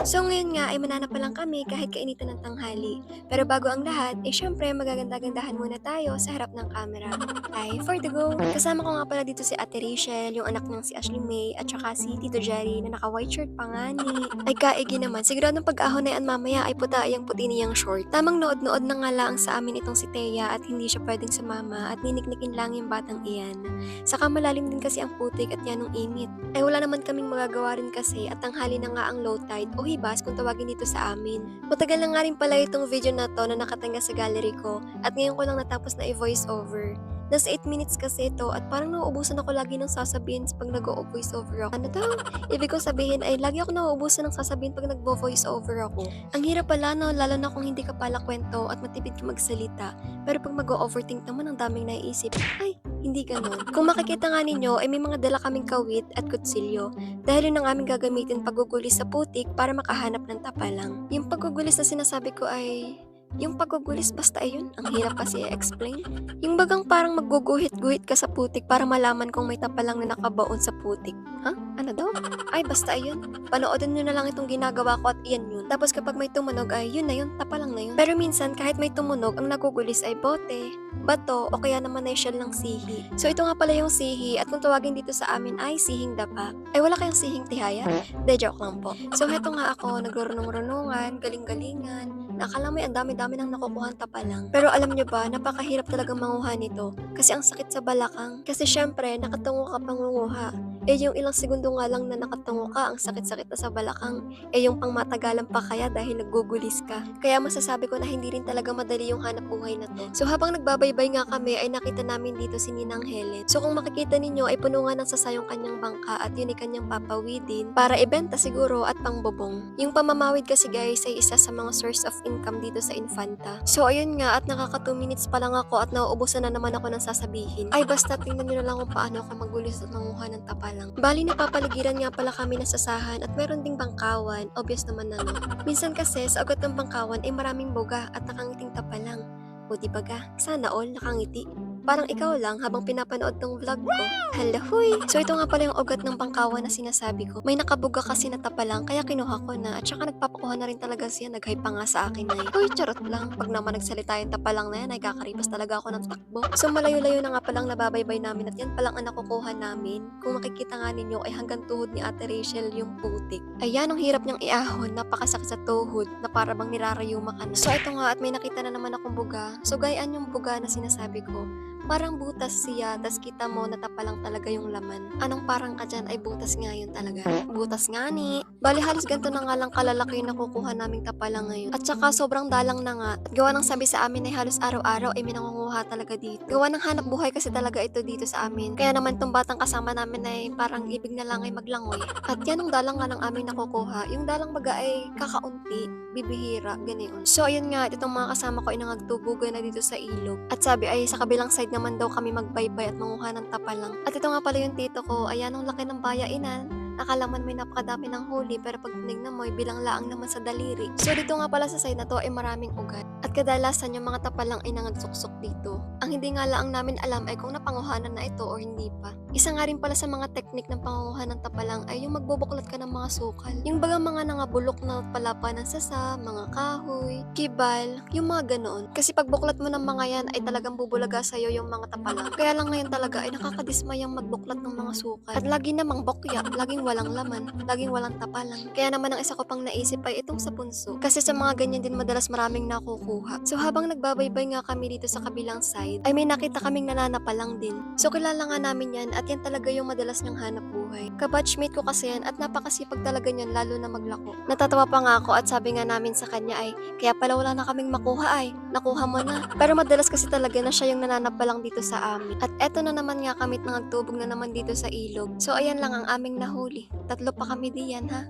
So ngayon nga ay mananap pa lang kami kahit kainitan ng tanghali. Pero bago ang lahat, syempre magaganda-gandahan muna tayo sa harap ng camera. Ay, for the go! Kasama ko nga pala dito si Ate Rachel, yung anak niyang si Ashley May, at saka si Tito Jerry na naka-white shirt pa nga ni. Ay kaigi naman, siguradong pag-ahon na yan mamaya ay puta yung puti niyang short. Tamang nood-nood na nga lang sa amin itong si Thea at hindi siya pwedeng sumama at niniknikin lang yung batang iyan. Saka malalim din kasi ang putik at yan ang init. Ay wala naman kaming magagawa rin kasi at tanghali na nga ang low tide o hibas kung tawagin dito sa amin. Matagal na nga rin pala itong video na to na nakatangga sa gallery ko at ngayon ko lang natapos na i-voice over. Nasa 8 minutes kasi ito at parang nauubusan ako lagi ng sasabihin pag nag-o-voice over ako. Ano daw? Ibig kong sabihin ay lagi ako nauubusan ng sasabihin pag nag-voice over ako. Ang hirap pala no, lalo na kung hindi ka pala kwento at matipid ka magsalita. Pero pag mag-o-overthink naman ang daming naiisip. Ay, hindi ganun. Kung makikita nga ninyo ay may mga dala kaming kawit at kutsilyo. Dahil yun ang aming gagamitin paggugulis sa putik para makahanap ng tapalang. Yung paggugulis na sinasabi ko ay yung paggugulis basta ayun, ang hirap kasi i-explain. Yung bagang parang magguguhit-guhit ka sa putik para malaman kung may tapalang na nakabaon sa putik. Ha? Ano daw? Ay basta ayun. Panoodin nyo na lang itong ginagawa ko at iyan yun. Tapos kapag may tumunog ay yun na yun, tapalang na yun. Pero minsan kahit may tumunog, ang nagugulis ay bote, bato, o kaya naman ay shell ng sihi. So ito nga pala yung sihi at kung tawagin dito sa amin ay sihing dapa. Ay wala kayong sihing tihaya? De joke lang po. So heto nga ako, nagrurunong-runungan, galing-galingan. Nakala mo ang dami-dami nang nakukuhan tapalang. Pero alam nyo ba, napakahirap talagang manguha nito. Kasi ang sakit sa balakang. Kasi syempre, nakatungo ka pangunguha. Yung ilang segundo nga lang na nakatungo ka, ang sakit-sakit na sa balakang. Yung pangmatagalan pa kaya dahil naggugulis ka. Kaya masasabi ko na hindi rin talaga madali yung hanap buhay na to. So habang nagbabaybay nga kami, ay nakita namin dito si Ninang Helen. So kung makikita ninyo, ay puno nga ng sasayong kanyang bangka at yun ay kanyang papawidin para ibenta siguro at pangbobong. Yung pamamawid kasi guys ay isa sa mga source of income dito sa Infanta. So ayun nga at nakaka 2 minutes pa lang ako at nauubusan na naman ako ng sasabihin. Ay basta tingnan nyo na lang kung paano ako magulis at manguha ng tapalang. Bali napapaligiran nga pala kami ng sasahan at meron ding bangkawan. Obvious naman na no. Minsan kasi sa ugat ng bangkawan ay maraming boga at nakangiting tapalang. O di ba ga? Sana all nakangiti. Parang ikaw lang habang pinapanood tong vlog ko. Hala huy! So ito nga pala yung ugat ng bangkawan na sinasabi ko. May nakabuga kasi na tapalang kaya kinuha ko na at saka nagpapakuha na rin talaga siya. Nag-hype pa nga sa akin na uy, charot lang. Pag naman nagsalita yung tapalang na yan ay kakaripas talaga ako ng takbo. So malayo-layo na nga palang nababaybay namin at yan palang ang nakukuha namin. Kung makikita nga ninyo ay hanggang tuhod ni Ate Rachel yung putik. Ayan, ang hirap niyang iahon. Napakasakit sa tuhod na para bang nirarayuma ka na. So ito nga at may nakita na naman akong buga. So gayaan yung buga na sinasabi ko. Parang butas siya, tas kita mo natapalang talaga yung laman. Anong parang ka dyan ay butas nga yun talaga. Butas nga ni. Bali halos ganito na nga lang kalalaki yung nakukuha naming tapalang ngayon. At saka sobrang dalang na nga. At gawa ng sabi sa amin ay halos araw-araw ay minangunguha talaga dito. Gawa ng hanap buhay kasi talaga ito dito sa amin. Kaya naman tong batang kasama namin ay parang ibig na lang ay maglangoy. At yan ang dalang nga ng aming nakukuha. Yung dalang baga ay kakaunti, bibihira, ganyan. So ayun nga, itong mga kasama ko ay nangagtubugan na dito sa ilog. At sabi ay sa kabilang side naman daw kami magbaybay at manguha ng tapalang. At ito nga pala yung tito ko, ayan ang laki ng bayainan. Akala man may napakadami ng huli pero pag tinignan mo ay bilang laang naman sa daliri. So dito nga pala sa side na to ay maraming ugat. At kadalasan yung mga tapalang ay nangagsuksok dito. Ang hindi nga lang namin alam ay kung napanguhanan na ito o hindi pa. Isa nga rin pala sa mga teknik ng pangunguha ng tapalang ay yung magbubuklat ka ng mga sukal. Yung bagang mga nangabulok na palapa ng sasa, mga kahoy, kibal, yung mga ganoon. Kasi pag buklat mo ng mga yan ay talagang bubulaga sa'yo yung mga tapalang. Kaya lang ngayon talaga ay nakakadismayang magbuklat ng mga sukal. At lagi namang bokya, laging walang laman, laging walang tapalang. Kaya naman ang isa ko pang naisip ay itong sa punso. Kasi sa mga ganyan din madalas maraming nakukuha. So habang nagbabaybay nga kami dito sa kabilang side, ay may nakita kaming nananapalang din. So kilala nga namin yan at yan talaga yung madalas niyang hanap buhay. Kabatchmate ko kasi yan at napakasipag talaga niyan lalo na maglako. Natatawa pa nga ako at sabi nga namin sa kanya ay kaya pala wala na kaming makuha ay nakuha mo na. Pero madalas kasi talaga na siya yung nananapalang dito sa amin. At eto na naman nga kami nagtubog na naman dito sa ilog. So ayan lang ang aming nahuli. 3 pa kami diyan ha.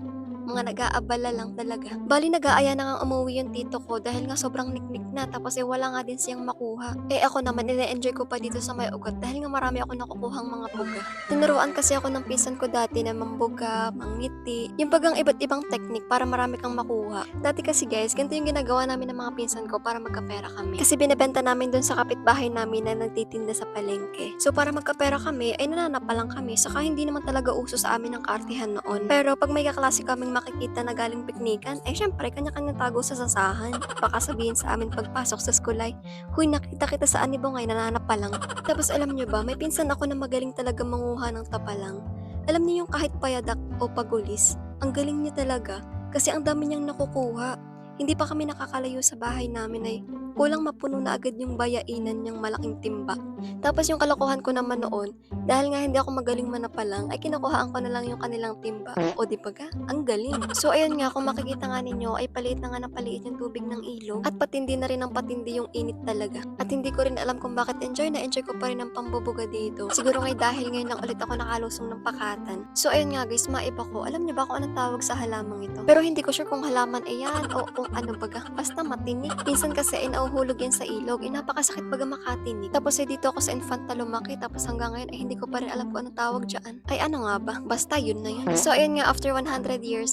Mga nag-aabala lang talaga. Bali nag-aaya na nga umuwi yung tito ko dahil nga sobrang niknik na tapos wala nga din siyang makuha. Ako naman ine-enjoy ko pa dito sa may ugat dahil nga marami ako nakukuhang mga buga. Tinuruan kasi ako ng pinsan ko dati na mambuga, mangiti, yung bagang iba't ibang teknik para marami kang makuha. Dati kasi guys, ganito yung ginagawa namin ng mga pinsan ko para magkapera kami. Kasi binebenta namin dun sa kapitbahay namin na nagtitinda sa palengke. So para magkapera kami ay nananapalang kami saka hindi naman talaga uso sa amin ang kaartihan noon. Pero pag may kaklase kaming makikita na galing piknikan, eh syempre kanya-kanya tago sa sasahan. Baka sabihin sa amin pagpasok sa school ay, "Huy, nakita kita sa anibongay, nananap pa lang." Tapos alam niyo ba, may pinsan ako na magaling talaga manguha ng tapalang. Alam niyo yung kahit payadak o pagulis, ang galing niya talaga kasi ang dami niyang nakukuha. Hindi pa kami nakakalayo sa bahay namin ay kulang mapuno na agad yung bayainan niyang malaking timba. Tapos yung kalokohan ko naman noon, dahil nga hindi ako magaling manapalang, ay kinukuhaan ko na lang yung kanilang timba. O di ba ga? Ang galing. So ayun nga, kung makikita nga ninyo ay paliit na nga ng paliit yung tubig ng ilog at patindi na rin ng patindi yung init talaga. At hindi ko rin alam kung bakit enjoy ko pa rin ang pambubuga dito. Siguro ngay dahil ngayon lang ulit ako nakalusong ng pakatan. So ayun nga guys, maiba ko. Alam niyo ba kung anong tawag sa halamang ito? Pero hindi ko sure kung halaman ay yan o kung ano baga. Basta matinik. Minsan kasi ay nauhulog yan sa ilog. Eh napakasakit baga makatinik. Tapos ay dito ako sa Infanta lumaki. Tapos hanggang ngayon ay hindi ko pa rin alam kung anong tawag dyan. Ay ano nga ba? Basta yun na yun. So ayun nga, after 100 years,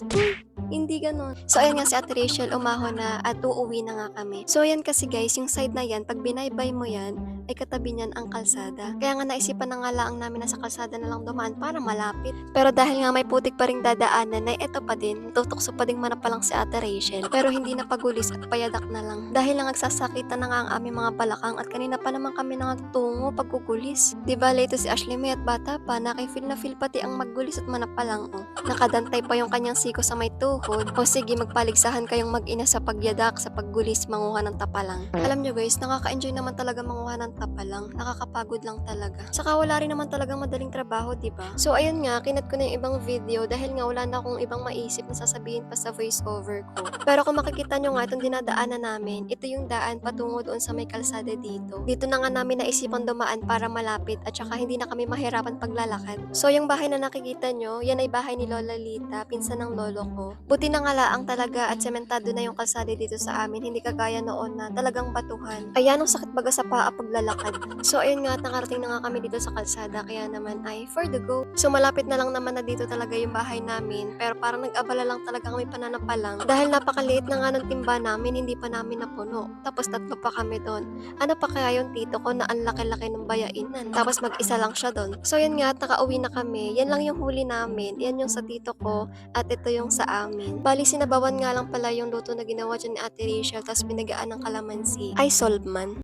hindi ganon. So ayun nga si Ate Rachel umahon na at uuwi na nga kami. So ayan kasi guys, yung side na yan, pag binaybay mo yan, ay katabi niyan ang kalsada. Kaya nga naisipan na nga lang namin na sa kalsada na lang dumaan para malapit. Pero dahil nga may putik pa ring dadaanan, ay eto pa din, tutukso pa ding manapalang si Ate Rachel. Pero hindi na pagulis at payadak na lang. Dahil lang nagsasakitan na nga ang aming mga balakang at kanina pa naman kami nangagtungo pagkukulis. Diba late si Ashley May at bata pa, nakifeel na feel pati ang maggulis at manapalang oh. Nakadantay pa yung kanyang siko sa may tuhod. O sige, magpaligsahan kayong mag-ina sa pagyadak, sa paggulis, manguha ng tapalang. Alam nyo guys, nakaka-enjoy naman talaga manguha ng tapalang. Nakakapagod lang talaga. Saka wala rin naman talagang madaling trabaho, diba? So ayun nga, kinat ko na yung ibang video dahil nga wala na akong ibang maisip na sasabihin pa sa voice over ko. Pero kung makikita nyo nga itong dinadaanan namin, ito yung daan patungo doon sa may kalsada dito. Dito na nga namin naisipan dumaan para malapit at saka hindi na kami mahirapan paglalakad. So yung bahay na nakikita nyo, yan ay bahay ni Lola Lita, pinsan ng lolo ko. Buti na nga laang talaga at sementado na yung kalsada dito sa amin, hindi kagaya noon na talagang batuhan. Ayan ang sakit baga sa paa paglalakad. So ayun nga at nakarating na nga kami dito sa kalsada kaya naman ay for the go. So malapit na lang naman na dito talaga yung bahay namin pero parang nag-abala lang talaga kami pananapalang dahil napakaliit na nga ng timba namin, hindi pa namin napuno. Tapos tatlo pa kami doon. Ano pa kaya yung tito ko na ang laki-laki ng bayainan? Tapos mag-isa lang siya doon. So yun nga at nakauwi na kami. Yan lang yung huli namin. Yan yung sa tito ko at ito yung sa amin. Bali sinabawan nga lang pala yung luto na ginawa dyan ni Ate Rachel tapos binagaan ng kalamansi. Ay solve man.